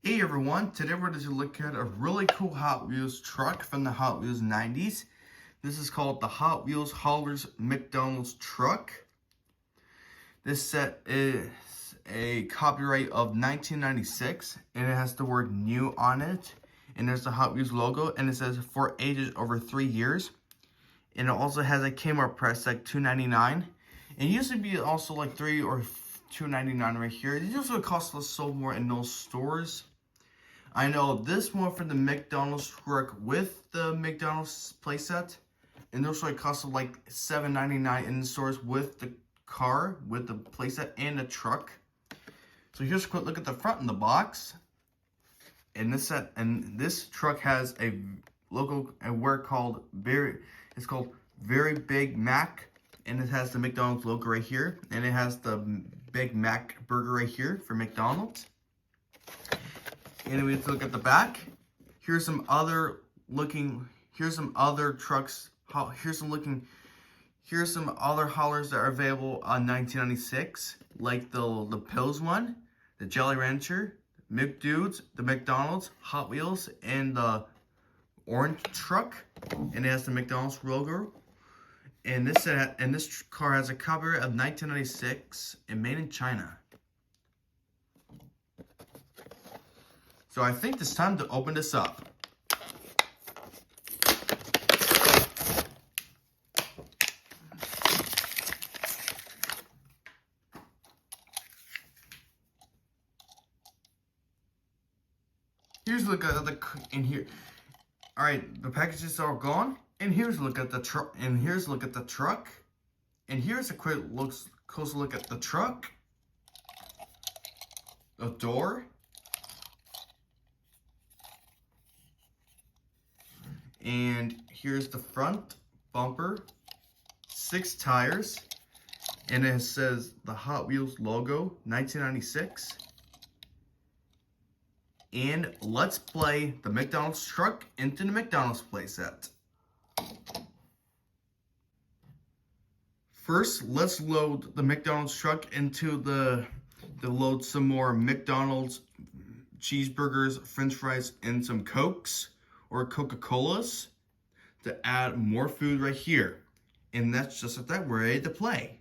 Hey everyone, today we're going to look at a really cool Hot Wheels truck from the Hot Wheels 90s. This is called the Hot Wheels Haulers McDonald's truck. This set is a copyright of 1996 and it has the word new on it. And there's the Hot Wheels logo and it says for ages over 3 years. And it also has a Kmart price tag $2.99. It used to be also like $3 or $2.99 right here. It usually costs us so more in those stores. I know this one for the McDonald's truck with the McDonald's playset, and those like cost like $7.99 in the stores with the car, with the playset and the truck. So here's a quick look at the front in the box. And this truck has a logo and word called it's called Very Big Mac, and it has the McDonald's logo right here, and it has the Big Mac burger right here for McDonald's. Anyway, let's look at the back. Here's some other trucks. Here's some other haulers that are available on 1996, like the Pills one, the Jolly Rancher, McDudes, the McDonald's, Hot Wheels, and the orange truck. And it has the McDonald's logo. And this car has a copyright of 1996 and made in China. So I think it's time to open this up. Here's a look at the in here. All right, the packages are gone, and here's a look at the truck. And here's a look at the truck. And here's a closer look at the truck. The door. And here's the front bumper, 6 tires, and it says the Hot Wheels logo, 1996. And let's play the McDonald's truck into the McDonald's playset. First, let's load the McDonald's truck into load some more McDonald's cheeseburgers, French fries, and some Cokes or Coca-Colas to add more food right here. And that's just like that, we're ready to play.